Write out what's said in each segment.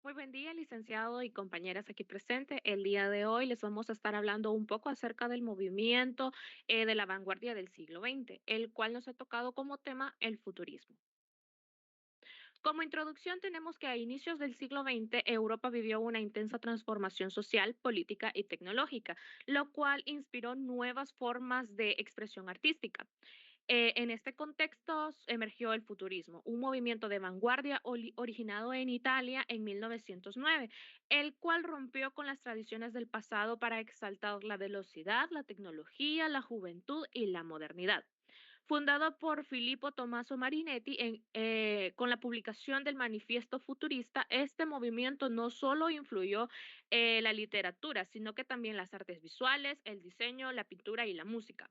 Muy buen día, licenciado y compañeras aquí presentes. El día de hoy les vamos a estar hablando un poco acerca del movimiento de la vanguardia del siglo XX, el cual nos ha tocado como tema el futurismo. Como introducción tenemos que a inicios del siglo XX Europa vivió una intensa transformación social, política y tecnológica, lo cual inspiró nuevas formas de expresión artística. En este contexto emergió el futurismo, un movimiento de vanguardia originado en Italia en 1909, el cual rompió con las tradiciones del pasado para exaltar la velocidad, la tecnología, la juventud y la modernidad. Fundado por Filippo Tommaso Marinetti con la publicación del Manifiesto Futurista, este movimiento no solo influyó la literatura, sino que también las artes visuales, el diseño, la pintura y la música.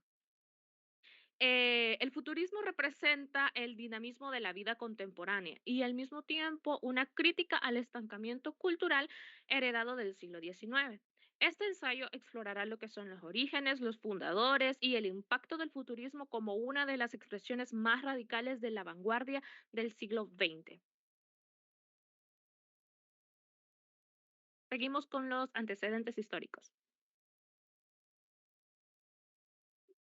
El futurismo representa el dinamismo de la vida contemporánea y al mismo tiempo una crítica al estancamiento cultural heredado del siglo XIX. Este ensayo explorará lo que son los orígenes, los fundadores y el impacto del futurismo como una de las expresiones más radicales de la vanguardia del siglo XX. Seguimos con los antecedentes históricos.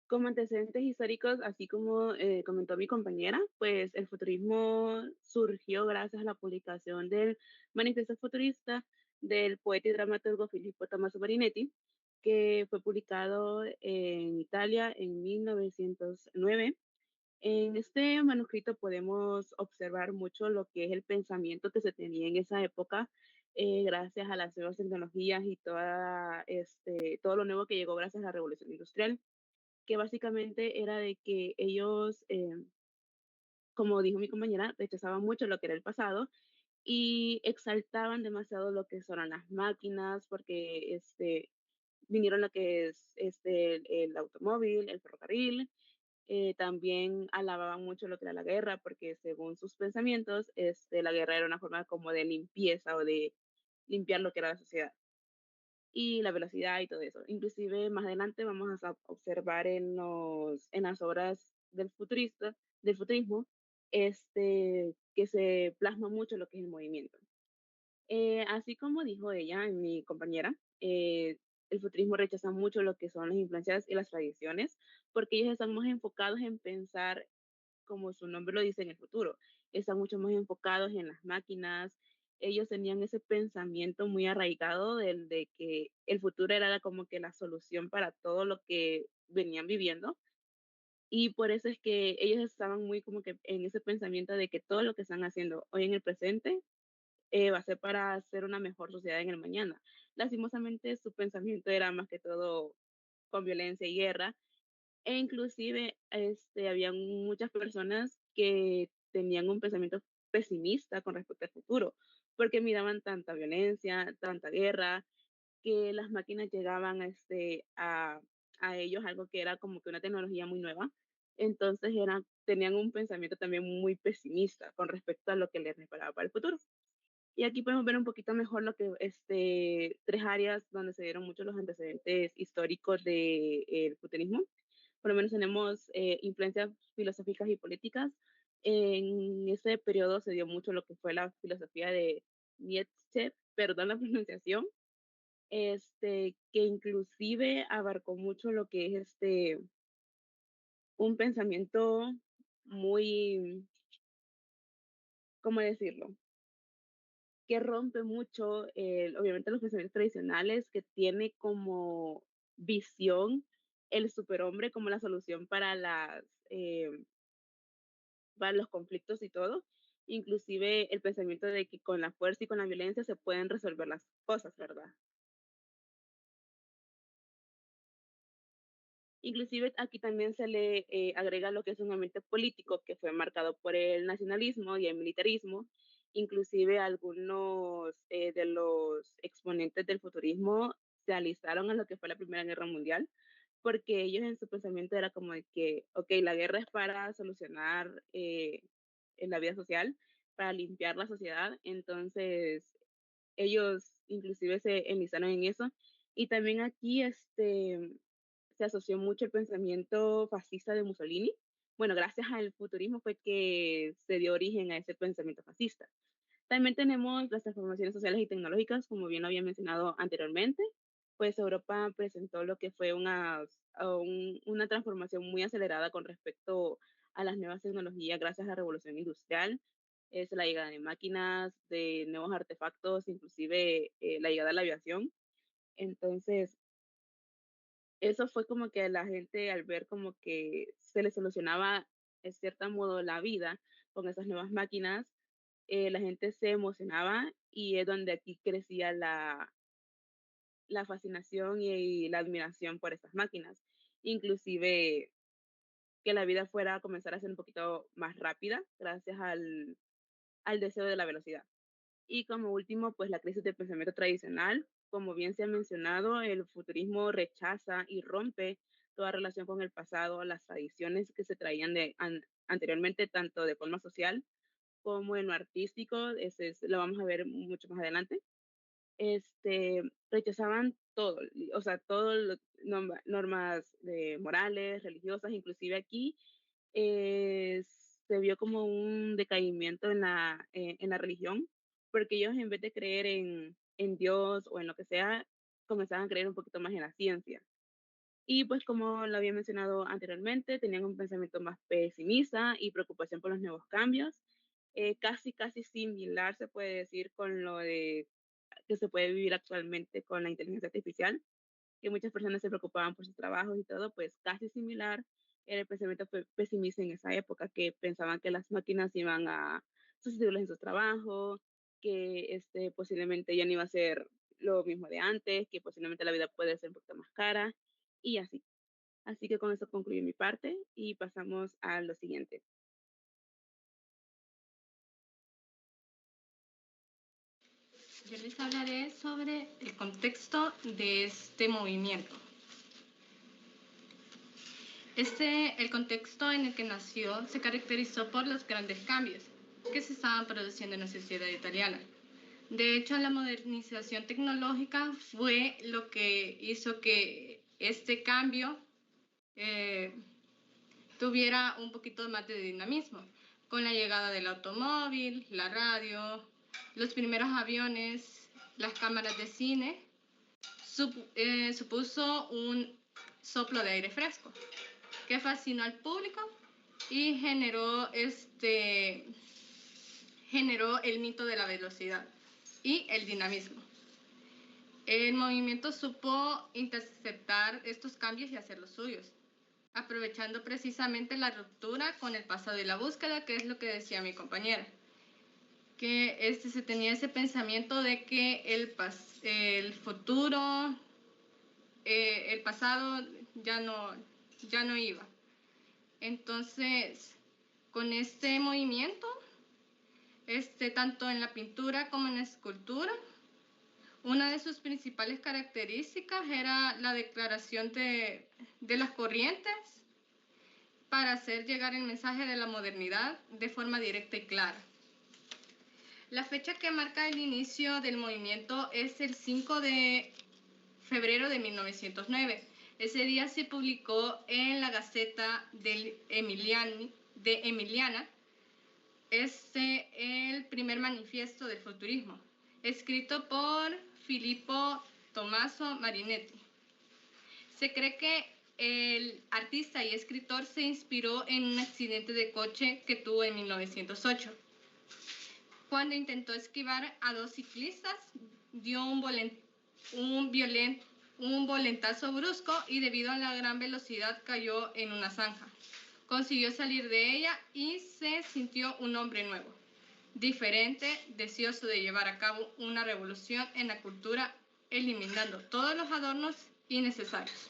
Como antecedentes históricos, así como comentó mi compañera, pues el futurismo surgió gracias a la publicación del Manifiesto Futurista del poeta y dramaturgo Filippo Tommaso Marinetti, que fue publicado en Italia en 1909. En este manuscrito podemos observar mucho lo que es el pensamiento que se tenía en esa época, gracias a las nuevas tecnologías y todo lo nuevo que llegó gracias a la revolución industrial, que básicamente era de que ellos, como dijo mi compañera, rechazaban mucho lo que era el pasado y exaltaban demasiado lo que son las máquinas, porque vinieron lo que es el automóvil, el ferrocarril. También alababan mucho lo que era la guerra, porque según sus pensamientos, la guerra era una forma como de limpieza o de limpiar lo que era la sociedad y la velocidad y todo eso. Inclusive más adelante vamos a observar en las obras del futurismo, que se plasma mucho lo que es el movimiento. Así como dijo ella, mi compañera, el futurismo rechaza mucho lo que son las influencias y las tradiciones, porque ellos están más enfocados en pensar, como su nombre lo dice, en el futuro. Están mucho más enfocados en las máquinas. Ellos tenían ese pensamiento muy arraigado de que el futuro era como que la solución para todo lo que venían viviendo. Y por eso es que ellos estaban muy como que en ese pensamiento de que todo lo que están haciendo hoy en el presente va a ser para hacer una mejor sociedad en el mañana. Lastimosamente, su pensamiento era más que todo con violencia y guerra, e inclusive había muchas personas que tenían un pensamiento pesimista con respecto al futuro, porque miraban tanta violencia, tanta guerra, que las máquinas llegaban a ellos, algo que era como que una tecnología muy nueva. Entonces tenían un pensamiento también muy pesimista con respecto a lo que les reparaba para el futuro. Y aquí podemos ver un poquito mejor lo que tres áreas donde se dieron muchos los antecedentes históricos del futurismo. Por lo menos tenemos influencias filosóficas y políticas. En ese periodo se dio mucho lo que fue la filosofía de Nietzsche, perdón la pronunciación, que inclusive abarcó mucho lo que es un pensamiento muy, ¿cómo decirlo? Que rompe mucho, obviamente, los pensamientos tradicionales, que tiene como visión el superhombre como la solución para los conflictos y todo, inclusive el pensamiento de que con la fuerza y con la violencia se pueden resolver las cosas, ¿verdad? Inclusive aquí también se le agrega lo que es un ambiente político que fue marcado por el nacionalismo y el militarismo. Inclusive algunos de los exponentes del futurismo se alistaron a lo que fue la Primera Guerra Mundial, porque ellos en su pensamiento era como de que, ok, la guerra es para solucionar en la vida social, para limpiar la sociedad. Entonces ellos inclusive se enlistaron en eso. Y también aquí se asoció mucho el pensamiento fascista de Mussolini. Bueno, gracias al futurismo fue que se dio origen a ese pensamiento fascista. También tenemos las transformaciones sociales y tecnológicas, como bien lo había mencionado anteriormente, pues Europa presentó lo que fue una transformación muy acelerada con respecto a las nuevas tecnologías gracias a la revolución industrial. Es la llegada de máquinas, de nuevos artefactos, inclusive la llegada de la aviación. Entonces, eso fue como que la gente al ver como que se le solucionaba en cierto modo la vida con esas nuevas máquinas, la gente se emocionaba y es donde aquí crecía la fascinación y la admiración por estas máquinas. Inclusive que la vida fuera a comenzar a ser un poquito más rápida gracias al deseo de la velocidad. Y como último, pues la crisis del pensamiento tradicional. Como bien se ha mencionado, el futurismo rechaza y rompe toda relación con el pasado, las tradiciones que se traían anteriormente, tanto de forma social como en lo artístico. Lo vamos a ver mucho más adelante. Rechazaban todo, o sea, todas normas morales, religiosas, inclusive aquí se vio como un decaimiento en la religión, porque ellos en vez de creer en Dios o en lo que sea, comenzaban a creer un poquito más en la ciencia. Y pues como lo había mencionado anteriormente, tenían un pensamiento más pesimista y preocupación por los nuevos cambios, casi similar se puede decir con lo de que se puede vivir actualmente con la inteligencia artificial, que muchas personas se preocupaban por sus trabajos y todo, pues casi similar era el pensamiento pesimista en esa época, que pensaban que las máquinas iban a sustituirlos en su trabajo, que posiblemente ya no iba a ser lo mismo de antes, que posiblemente la vida puede ser un poquito más cara y así. Así que con eso concluyo mi parte y pasamos a lo siguiente. Yo les hablaré sobre el contexto de este movimiento. El contexto en el que nació se caracterizó por los grandes cambios que se estaban produciendo en la sociedad italiana. De hecho, la modernización tecnológica fue lo que hizo que este cambio tuviera un poquito más de dinamismo, con la llegada del automóvil, la radio, los primeros aviones, las cámaras de cine, supuso un soplo de aire fresco que fascinó al público y generó el mito de la velocidad y el dinamismo. El movimiento supo interceptar estos cambios y hacerlos suyos, aprovechando precisamente la ruptura con el pasado y la búsqueda, que es lo que decía mi compañera, que se tenía ese pensamiento de que el futuro, el pasado ya no iba. Entonces, con este movimiento, tanto en la pintura como en la escultura, una de sus principales características era la declaración de las corrientes para hacer llegar el mensaje de la modernidad de forma directa y clara. La fecha que marca el inicio del movimiento es el 5 de febrero de 1909. Ese día se publicó en la Gaceta de Emiliana el primer manifiesto del futurismo, escrito por Filippo Tommaso Marinetti. Se cree que el artista y escritor se inspiró en un accidente de coche que tuvo en 1908. Cuando intentó esquivar a dos ciclistas, dio un volentazo brusco y debido a la gran velocidad cayó en una zanja. Consiguió salir de ella y se sintió un hombre nuevo, diferente, deseoso de llevar a cabo una revolución en la cultura, eliminando todos los adornos innecesarios.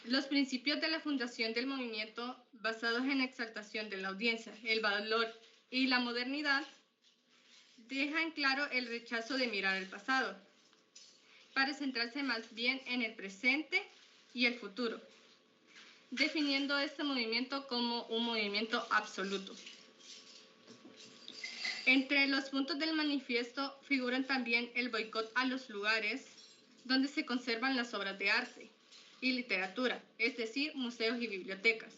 Los principios de la fundación del movimiento, basados en la exaltación de la audiencia, el valor y la modernidad, dejan claro el rechazo de mirar al pasado, para centrarse más bien en el presente y el futuro, definiendo este movimiento como un movimiento absoluto. Entre los puntos del manifiesto figuran también el boicot a los lugares donde se conservan las obras de arte y literatura, es decir, museos y bibliotecas.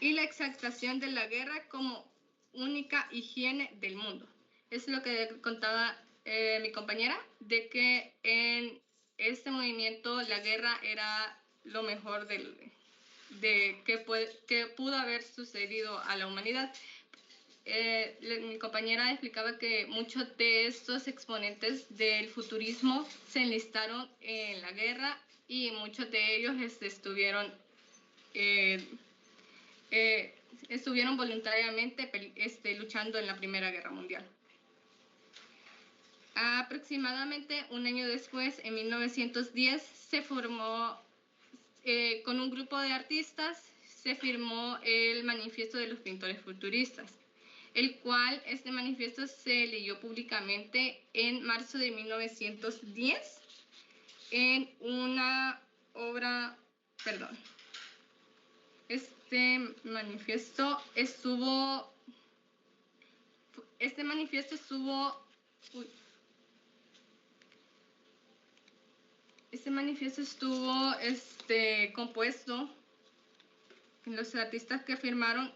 y la exaltación de la guerra como única higiene del mundo. Es lo que contaba mi compañera, de que en este movimiento la guerra era lo mejor que pudo haber sucedido a la humanidad. Mi compañera explicaba que muchos de estos exponentes del futurismo se enlistaron en la guerra y muchos de ellos estuvieron voluntariamente luchando en la Primera Guerra Mundial. Aproximadamente un año después, en 1910, se formó con un grupo de artistas, se firmó el Manifiesto de los Pintores Futuristas, el cual este manifiesto se leyó públicamente en marzo de 1910 en una obra, este manifiesto estuvo compuesto, los artistas que firmaron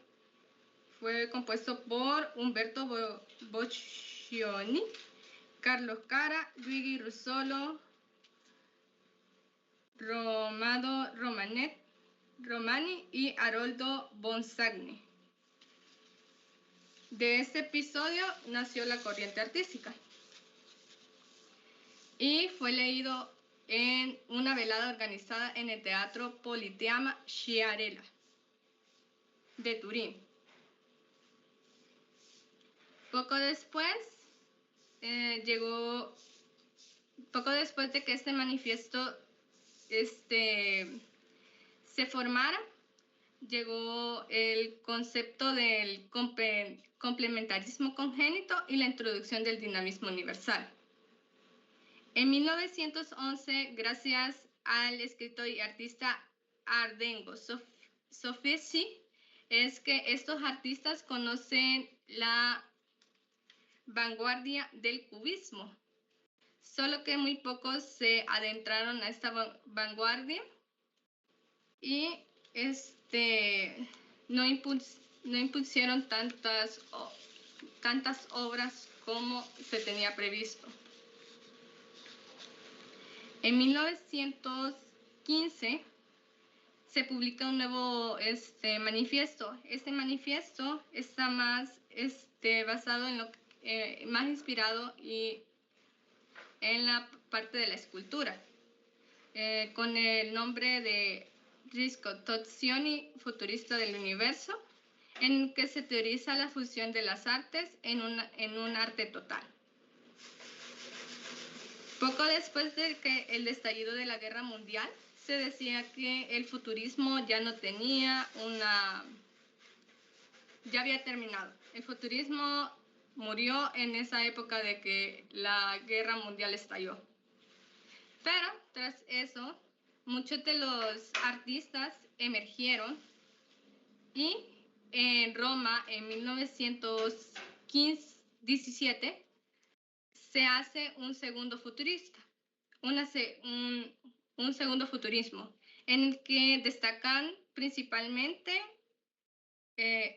fue compuesto por Umberto Boccioni, Carlos Cara, Luigi Russolo, Romano Romani y Haroldo Bonsagni. De este episodio nació la corriente artística y fue leído en una velada organizada en el Teatro Politeama Sciarella de Turín. Poco después de que este manifiesto se formara, llegó el concepto del complementarismo congénito y la introducción del dinamismo universal. En 1911, gracias al escritor y artista Ardengo Soffici, es que estos artistas conocen la vanguardia del cubismo, solo que muy pocos se adentraron a esta vanguardia y no impusieron tantas obras como se tenía previsto. En 1915 se publica un nuevo manifiesto. Este manifiesto está más basado en más inspirado y en la parte de la escultura, con el nombre de Riscottazioni futurista del universo, en que se teoriza la fusión de las artes en un arte total. Poco después de que el estallido de la Guerra Mundial, se decía que el futurismo ya había terminado. El futurismo murió en esa época de que la Guerra Mundial estalló. Pero tras eso, muchos de los artistas emergieron y en Roma, en 1917, se hace un segundo futurismo, en el que destacan principalmente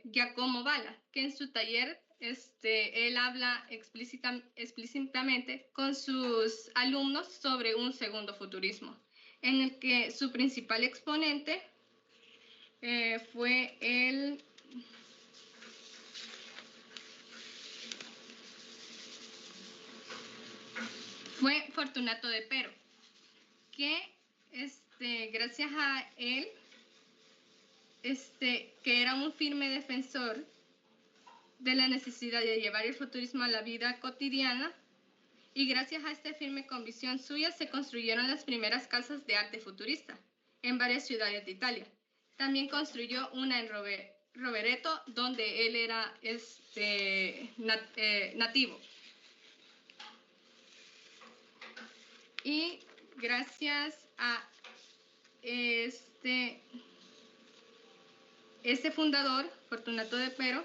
Giacomo Balla, que en su taller él habla explícitamente con sus alumnos sobre un segundo futurismo, en el que su principal exponente fue Fortunato de Pero, que gracias a él, que era un firme defensor de la necesidad de llevar el futurismo a la vida cotidiana, y gracias a esta firme convicción suya se construyeron las primeras casas de arte futurista en varias ciudades de Italia. También construyó una en Rovereto, donde él era nativo. Y gracias a este fundador, Fortunato de Pero,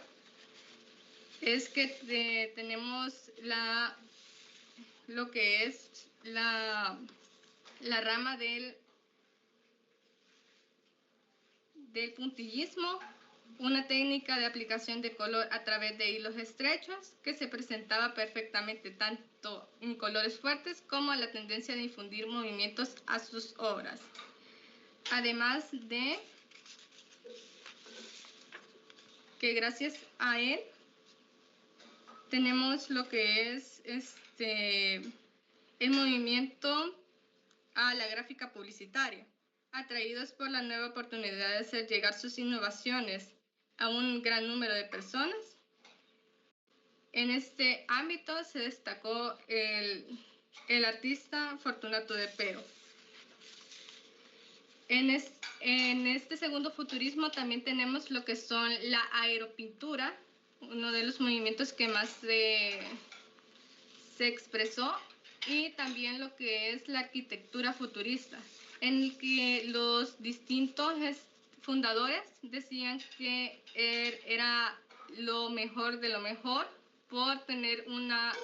es que tenemos lo que es la rama del puntillismo una técnica de aplicación de color a través de hilos estrechos que se presentaba perfectamente tanto en colores fuertes como la tendencia de infundir movimientos a sus obras. Además de que gracias a él tenemos lo que es el movimiento a la gráfica publicitaria, atraídos por la nueva oportunidad de hacer llegar sus innovaciones a un gran número de personas. En este ámbito se destacó el artista Fortunato de Pero. En este segundo futurismo también tenemos lo que son la aeropintura, uno de los movimientos que más se expresó, y también lo que es la arquitectura futurista, en el que los distintos fundadores decían que era lo mejor de lo mejor por tener una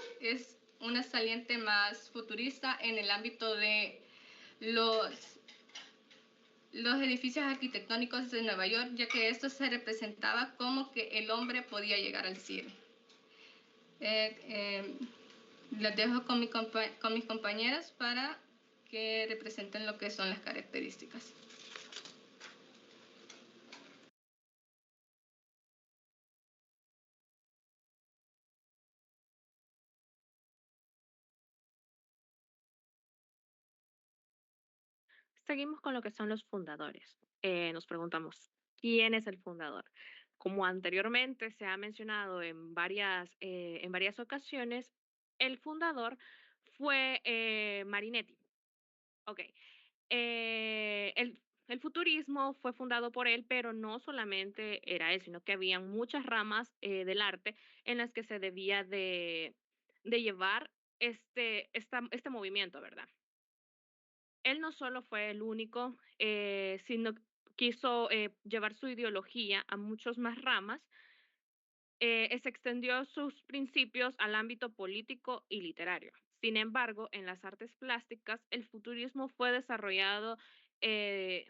saliente más futurista en el ámbito de los edificios arquitectónicos de Nueva York, ya que esto se representaba como que el hombre podía llegar al cielo. Les dejo con mis compañeras para que representen lo que son las características. Seguimos con lo que son los fundadores. Nos preguntamos, ¿quién es el fundador? Como anteriormente se ha mencionado en varias ocasiones, el fundador fue Marinetti. Ok. El futurismo fue fundado por él, pero no solamente era él, sino que habían muchas ramas del arte en las que se debía de llevar este movimiento, ¿verdad? Él no solo fue el único, sino quiso llevar su ideología a muchas más ramas. Se extendió sus principios al ámbito político y literario. Sin embargo, en las artes plásticas, el futurismo fue desarrollado eh,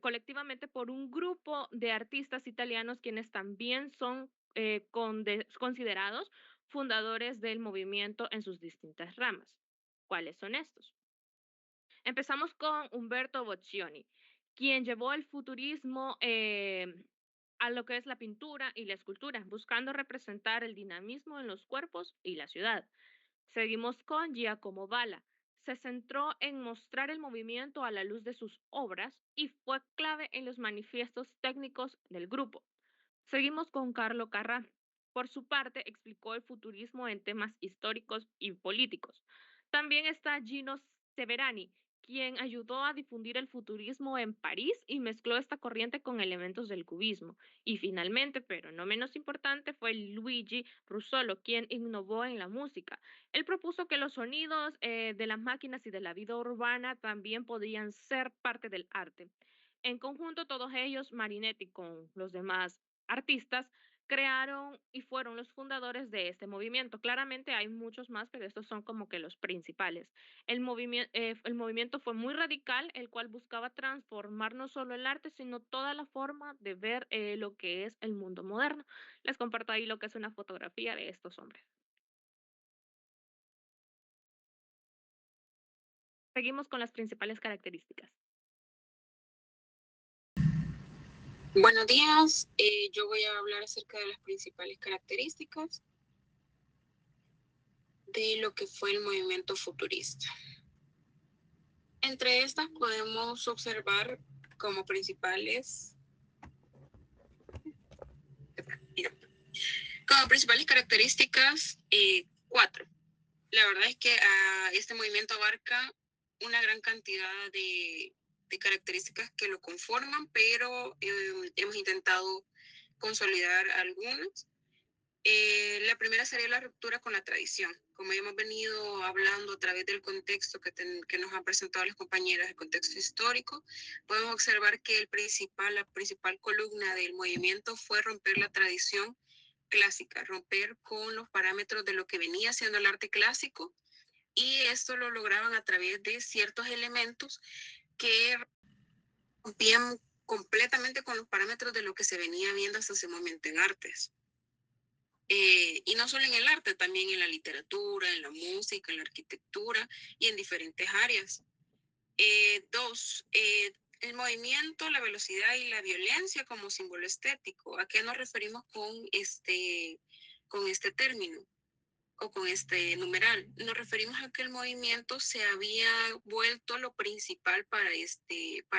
colectivamente por un grupo de artistas italianos quienes también son considerados fundadores del movimiento en sus distintas ramas. ¿Cuáles son estos? Empezamos con Umberto Boccioni, quien llevó el futurismo a lo que es la pintura y la escultura, buscando representar el dinamismo en los cuerpos y la ciudad. Seguimos con Giacomo Balla. Se centró en mostrar el movimiento a la luz de sus obras y fue clave en los manifiestos técnicos del grupo. Seguimos con Carlo Carrà. Por su parte, explicó el futurismo en temas históricos y políticos. También está Gino Severani, quien ayudó a difundir el futurismo en París y mezcló esta corriente con elementos del cubismo. Y finalmente, pero no menos importante, fue Luigi Russolo, quien innovó en la música. Él propuso que los sonidos de las máquinas y de la vida urbana también podían ser parte del arte. En conjunto, todos ellos, Marinetti con los demás artistas, crearon y fueron los fundadores de este movimiento. Claramente hay muchos más, pero estos son como que los principales. El movimiento fue muy radical, el cual buscaba transformar no solo el arte, sino toda la forma de ver lo que es el mundo moderno. Les comparto ahí lo que es una fotografía de estos hombres. Seguimos con las principales características. Buenos días, yo voy a hablar acerca de las principales características de lo que fue el movimiento futurista. Entre estas podemos observar como principales características 4. La verdad es que este movimiento abarca una gran cantidad de características que lo conforman, pero hemos intentado consolidar algunas. La primera sería la ruptura con la tradición. Como hemos venido hablando a través del contexto que nos han presentado las compañeras, el contexto histórico, podemos observar que la principal columna del movimiento fue romper la tradición clásica, romper con los parámetros de lo que venía siendo el arte clásico, y esto lo lograban a través de ciertos elementos que rompían completamente con los parámetros de lo que se venía viendo hasta ese momento en artes. Y no solo en el arte, también en la literatura, en la música, en la arquitectura y en diferentes áreas. Dos, el movimiento, la velocidad y la violencia como símbolo estético. ¿A qué nos referimos con este término o con este numeral? Nos referimos a que el movimiento se había vuelto lo principal para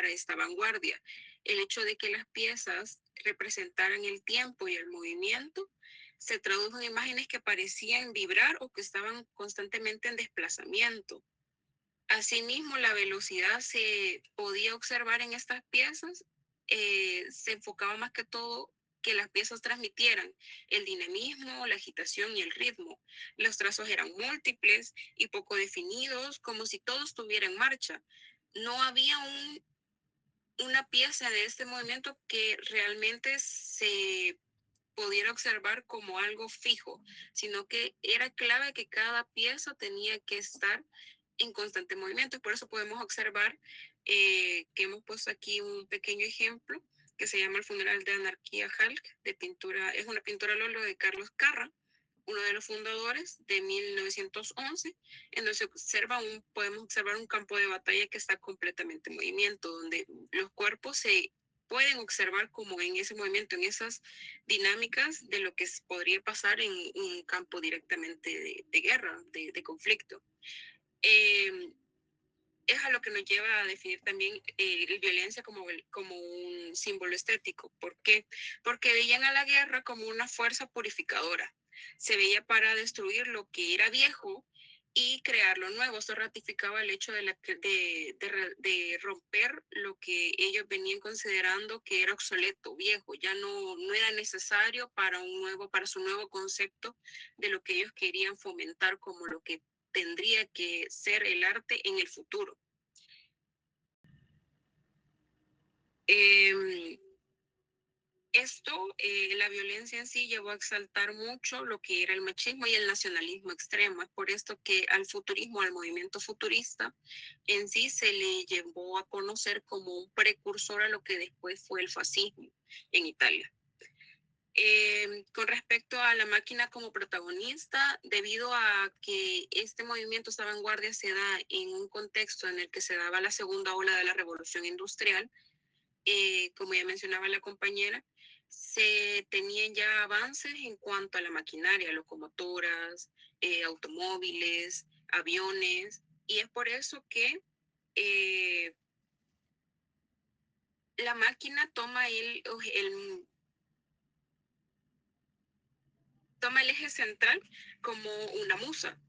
esta vanguardia. El hecho de que las piezas representaran el tiempo y el movimiento se tradujo en imágenes que parecían vibrar o que estaban constantemente en desplazamiento. Asimismo, la velocidad se podía observar en estas piezas, se enfocaba más que todo que las piezas transmitieran el dinamismo, la agitación y el ritmo. Los trazos eran múltiples y poco definidos, como si todo estuviera en marcha. No había una pieza de este movimiento que realmente se pudiera observar como algo fijo, sino que era clave que cada pieza tenía que estar en constante movimiento. Por eso podemos observar que hemos puesto aquí un pequeño ejemplo que se llama El funeral de Anarquía Hulk, de pintura, es una pintura al óleo de Carlos Carra, uno de los fundadores de 1911, en donde podemos observar un campo de batalla que está completamente en movimiento, donde los cuerpos se pueden observar como en ese movimiento, en esas dinámicas de lo que podría pasar en un campo directamente de guerra, de conflicto. Es a lo que nos lleva a definir también la violencia como un símbolo estético. ¿Por qué? Porque veían a la guerra como una fuerza purificadora. Se veía para destruir lo que era viejo y crear lo nuevo. Esto ratificaba el hecho de romper lo que ellos venían considerando que era obsoleto, viejo, ya no era necesario para su nuevo concepto de lo que ellos querían fomentar como lo que tendría que ser el arte en el futuro. La violencia en sí llevó a exaltar mucho lo que era el machismo y el nacionalismo extremo. Es por esto que al futurismo, al movimiento futurista, en sí se le llevó a conocer como un precursor a lo que después fue el fascismo en Italia. Con respecto a la máquina como protagonista, debido a que este movimiento, esta vanguardia, se da en un contexto en el que se daba la segunda ola de la revolución industrial, como ya mencionaba la compañera, se tenían ya avances en cuanto a la maquinaria, locomotoras, automóviles, aviones, y es por eso que la máquina toma el eje central como una musa.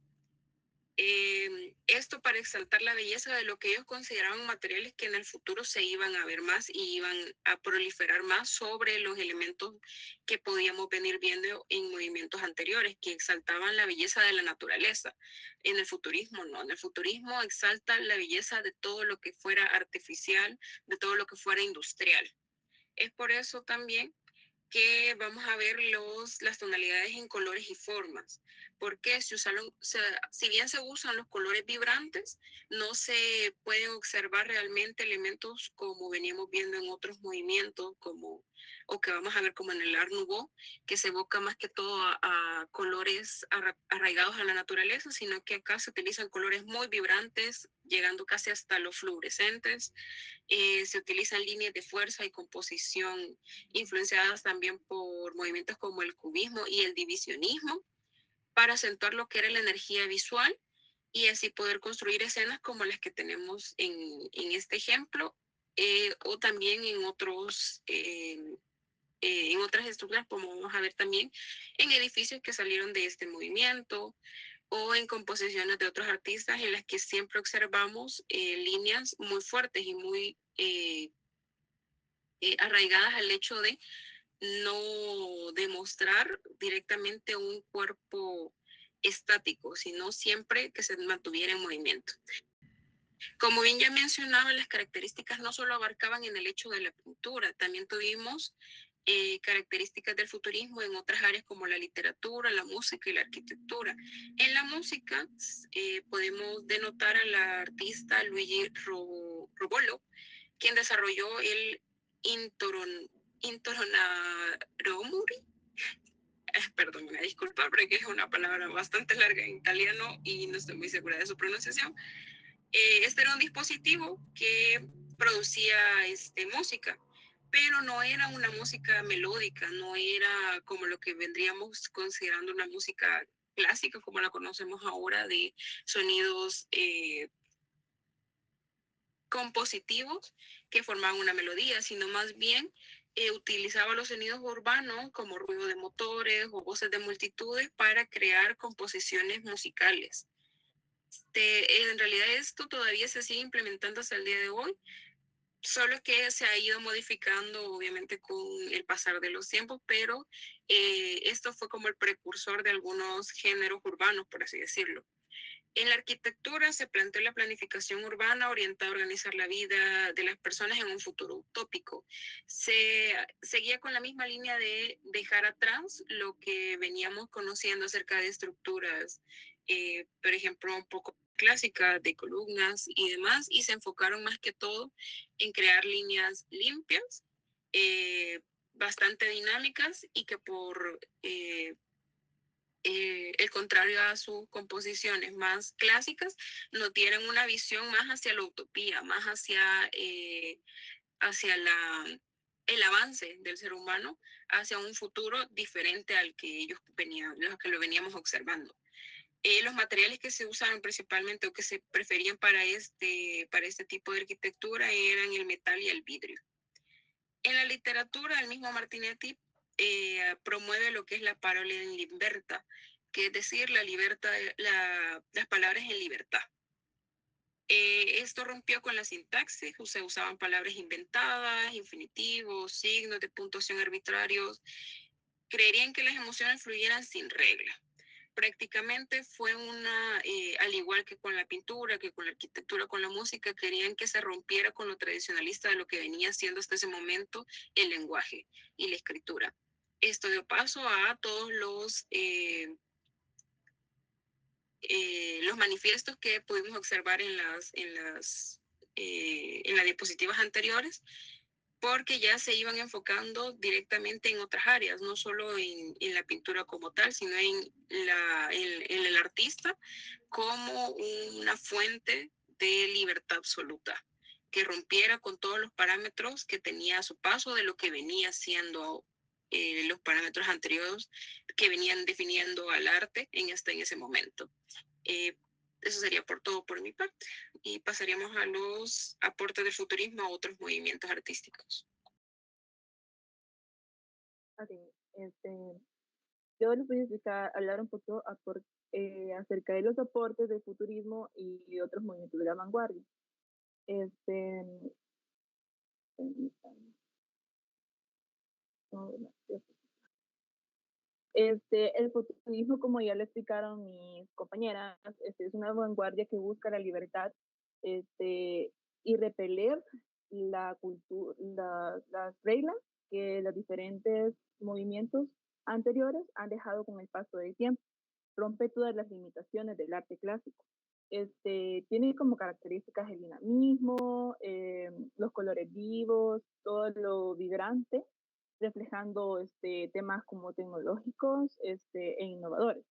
Esto para exaltar la belleza de lo que ellos consideraban materiales que en el futuro se iban a ver más y iban a proliferar más sobre los elementos que podíamos venir viendo en movimientos anteriores, que exaltaban la belleza de la naturaleza. En el futurismo no, en el futurismo exalta la belleza de todo lo que fuera artificial, de todo lo que fuera industrial. Es por eso también que vamos a ver las tonalidades en colores y formas, porque si bien se usan los colores vibrantes, no se pueden observar realmente elementos como veníamos viendo en otros movimientos, o que vamos a ver como en el Art Nouveau, que se evoca más que todo a colores arraigados a la naturaleza, sino que acá se utilizan colores muy vibrantes, llegando casi hasta los fluorescentes. Se utilizan líneas de fuerza y composición influenciadas también por movimientos como el cubismo y el divisionismo para acentuar lo que era la energía visual y así poder construir escenas como las que tenemos en este ejemplo, o también en otras estructuras, como vamos a ver también en edificios que salieron de este movimiento, o en composiciones de otros artistas en las que siempre observamos líneas muy fuertes y muy arraigadas al hecho de no demostrar directamente un cuerpo estático, sino siempre que se mantuviera en movimiento. Como bien ya mencionaba, las características no solo abarcaban en el hecho de la pintura, también tuvimos características del futurismo en otras áreas como la literatura, la música y la arquitectura. En la música podemos denotar a la artista Luigi Robolo, quien desarrolló Intoronaromuri. Perdón, me disculpa, porque es una palabra bastante larga en italiano y no estoy muy segura de su pronunciación. Este era un dispositivo que producía música, pero no era una música melódica, no era como lo que vendríamos considerando una música clásica como la conocemos ahora, de sonidos compositivos que formaban una melodía, sino más bien utilizaba los sonidos urbanos como ruido de motores o voces de multitudes para crear composiciones musicales. En realidad esto todavía se sigue implementando hasta el día de hoy, solo que se ha ido modificando obviamente con el pasar de los tiempos, pero esto fue como el precursor de algunos géneros urbanos, por así decirlo. En la arquitectura se planteó la planificación urbana orientada a organizar la vida de las personas en un futuro utópico. Se seguía con la misma línea de dejar atrás lo que veníamos conociendo acerca de estructuras, por ejemplo, un poco clásicas de columnas y demás, y se enfocaron más que todo en crear líneas limpias, bastante dinámicas y que por el contrario a sus composiciones más clásicas, no tienen una visión más hacia la utopía, más hacia el avance del ser humano, hacia un futuro diferente al que ellos venían, los que lo veníamos observando. Los materiales que se usaron principalmente o que se preferían para este tipo de arquitectura eran el metal y el vidrio. En la literatura, el mismo Martinetti promueve lo que es la parola in libertà, que es decir, las palabras en libertad. Esto rompió con la sintaxis, se usaban palabras inventadas, infinitivos, signos de puntuación arbitrarios. Creerían que las emociones fluyeran sin regla. Prácticamente fue al igual que con la pintura, que con la arquitectura, con la música, querían que se rompiera con lo tradicionalista de lo que venía siendo hasta ese momento el lenguaje y la escritura. Esto dio paso a todos los manifiestos que pudimos observar en las diapositivas anteriores, porque ya se iban enfocando directamente en otras áreas, no solo en la pintura como tal, sino en el artista como una fuente de libertad absoluta, que rompiera con todos los parámetros que tenía a su paso de lo que venía siendo los parámetros anteriores que venían definiendo al arte en ese momento. Eso sería por todo por mi parte. Y pasaríamos a los aportes del futurismo a otros movimientos artísticos. Ok, yo les voy a hablar un poco acerca de los aportes del futurismo y otros movimientos de la vanguardia. El futurismo, como ya lo explicaron mis compañeras, es una vanguardia que busca la libertad y repeler las reglas que los diferentes movimientos anteriores han dejado con el paso del tiempo. Rompe todas las limitaciones del arte clásico. Tiene como características el dinamismo, los colores vivos, todo lo vibrante, reflejando temas como tecnológicos e innovadores.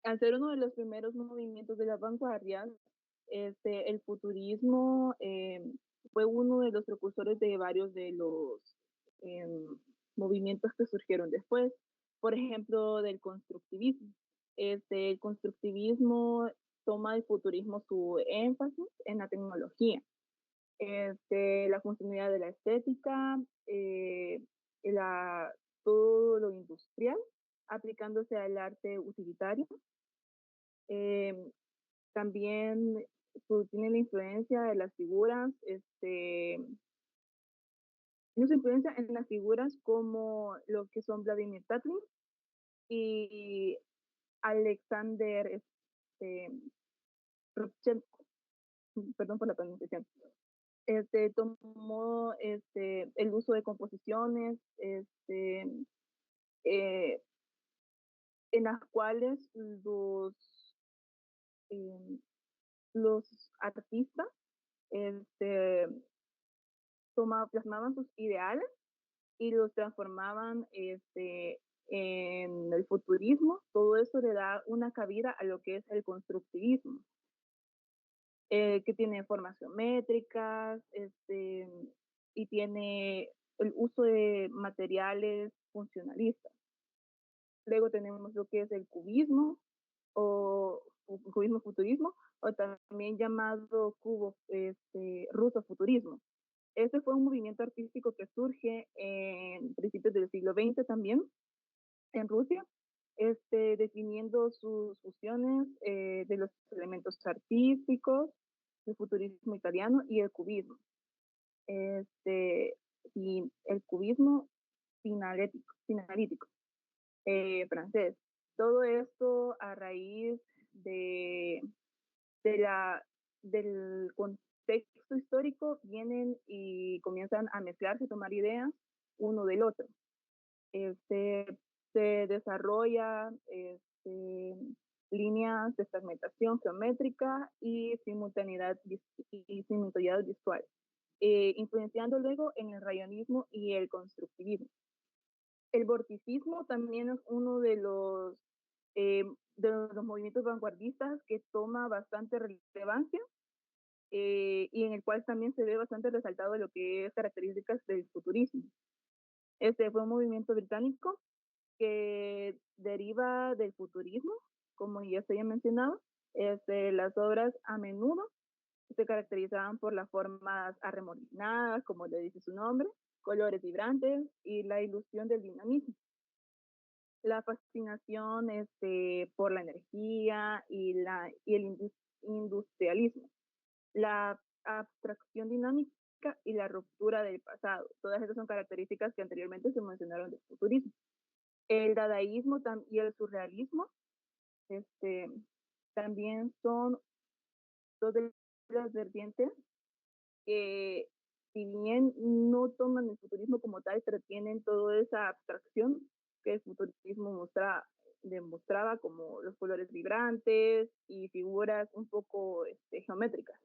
Al ser uno de los primeros movimientos de la vanguardia, el futurismo fue uno de los precursores de varios de los movimientos que surgieron después, por ejemplo, del constructivismo. El constructivismo toma del futurismo su énfasis en la tecnología, la funcionalidad de la estética, todo lo industrial, aplicándose al arte utilitario. También tiene la influencia de las figuras, tiene su influencia en las figuras como lo que son Vladimir Tatlin y Alexander Rodchenko, perdón por la pronunciación. Tomó el uso de composiciones en las cuales los artistas plasmaban sus ideales y los transformaban en el futurismo. Todo eso le da una cabida a lo que es el constructivismo, que tiene formas geométricas y tiene el uso de materiales funcionalistas. Luego tenemos lo que es el cubismo o cubismo futurismo, o también llamado cubo ruso futurismo. Este fue un movimiento artístico que surge en principios del siglo XX también en Rusia, definiendo sus fusiones de los elementos artísticos, el futurismo italiano y el cubismo. Y el cubismo finalítico francés. Todo esto a raíz del contexto histórico vienen y comienzan a mezclarse, tomar ideas uno del otro. Se desarrolla líneas de fragmentación geométrica y simultaneidad visual, influenciando luego en el rayonismo y el constructivismo. El vorticismo también es uno de los movimientos vanguardistas que toma bastante relevancia y en el cual también se ve bastante resaltado lo que es características del futurismo. Este fue un movimiento británico que deriva del futurismo, como ya se había mencionado. Las obras a menudo se caracterizaban por las formas arremolinadas, como le dice su nombre, colores vibrantes y la ilusión del dinamismo. La fascinación por la energía y el industrialismo, la abstracción dinámica y la ruptura del pasado. Todas esas son características que anteriormente se mencionaron del futurismo. El dadaísmo y el surrealismo también son dos de las vertientes que, si bien no toman el futurismo como tal, pero tienen toda esa abstracción que el futurismo demostraba, como los colores vibrantes y figuras un poco geométricas.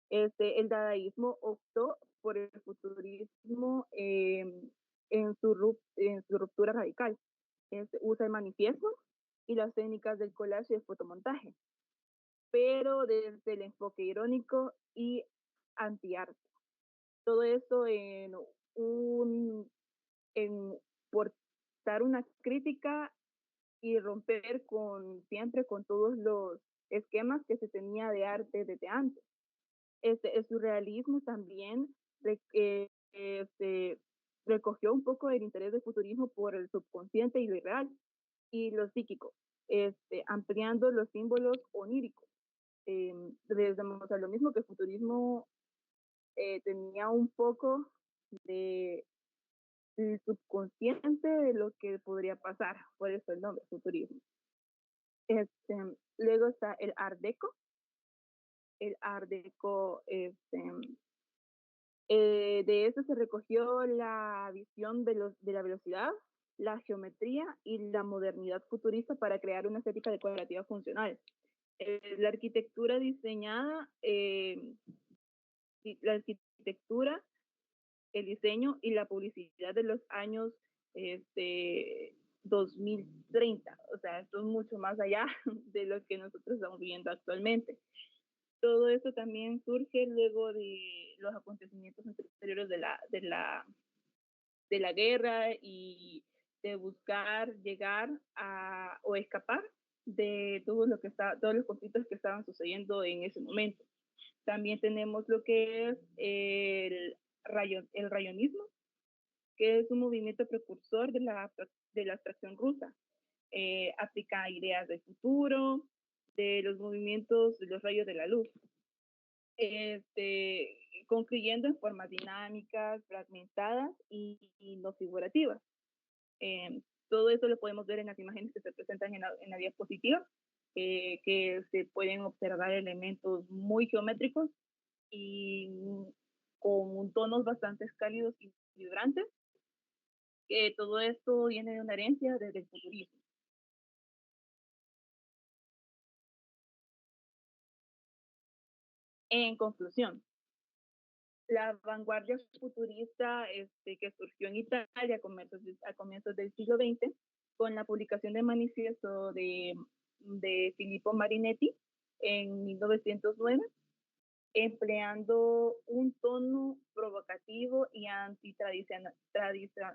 El dadaísmo optó por el futurismo en su ruptura radical. Usa el manifiesto y las técnicas del collage y el fotomontaje, pero desde el enfoque irónico y antiarte. Todo esto por dar una crítica y romper siempre con todos los esquemas que se tenía de arte desde antes. El surrealismo también recogió un poco el interés del futurismo por el subconsciente y lo irreal y lo psíquico, ampliando los símbolos oníricos. Desde lo mismo que el futurismo tenía un poco de el subconsciente de lo que podría pasar, por eso el nombre, futurismo. Luego está el Art Deco. El Art Deco, de eso se recogió la visión de la velocidad, la geometría y la modernidad futurista para crear una estética decorativa funcional. La arquitectura diseñada, la arquitectura, el diseño y la publicidad de los años 2030. O sea, esto es mucho más allá de lo que nosotros estamos viviendo actualmente. Todo eso también surge luego de los acontecimientos anteriores de la guerra y de buscar llegar a o escapar de todos los conflictos que estaban sucediendo en ese momento. También tenemos lo que es el rayonismo, que es un movimiento precursor de la abstracción rusa. Aplica ideas del futuro, de los movimientos de los rayos de la luz, concluyendo en formas dinámicas, fragmentadas y no figurativas. Todo eso lo podemos ver en las imágenes que se presentan en la diapositiva, que se pueden observar elementos muy geométricos y con tonos bastante cálidos y vibrantes. Todo esto viene de una herencia desde el futurismo. En conclusión, La vanguardia futurista que surgió en Italia a comienzos del siglo XX con la publicación del manifiesto de Filippo Marinetti en 1909, empleando un tono provocativo y antitradicionalista,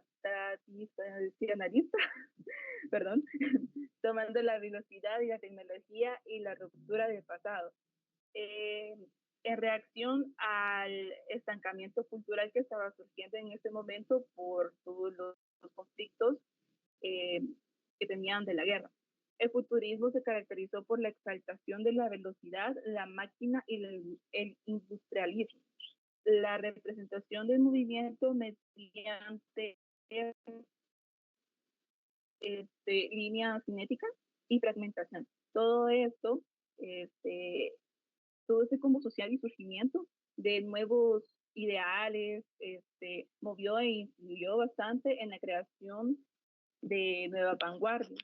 perdón, tomando la velocidad y la tecnología y la ruptura del pasado. En reacción al estancamiento cultural que estaba surgiendo en ese momento por todos los conflictos que tenían de la guerra. El futurismo se caracterizó por la exaltación de la velocidad, la máquina y el industrialismo. La representación del movimiento mediante líneas cinéticas y fragmentación. Todo esto, todo ese combo social y surgimiento de nuevos ideales, movió e influyó bastante en la creación de nuevas vanguardias,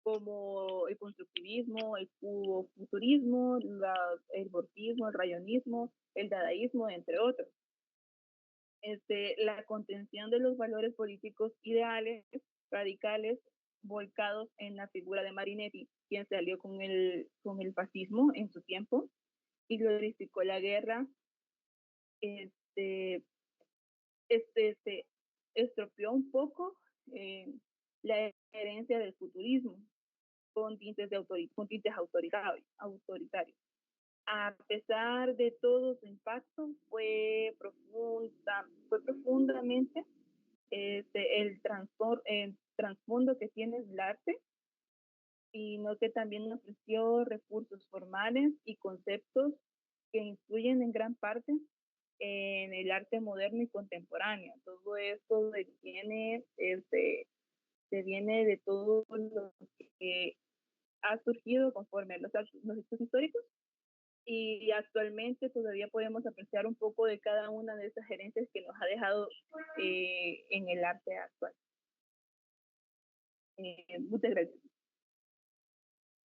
como el constructivismo, el cubofuturismo, el vortismo, el rayonismo, el dadaísmo, entre otros. La contención de los valores políticos ideales radicales volcados en la figura de Marinetti, quien se alió con el fascismo en su tiempo y glorificó la guerra, estropeó un poco la herencia del futurismo con tintes autoritarios. A pesar de todo su impacto, fue profundamente el trasfondo que tiene el arte, sino que también ofreció recursos formales y conceptos que influyen en gran parte en el arte moderno y contemporáneo. Todo esto viene de todo lo que ha surgido conforme a los hechos históricos, y actualmente todavía podemos apreciar un poco de cada una de esas gerencias que nos ha dejado en el arte actual. Muchas gracias.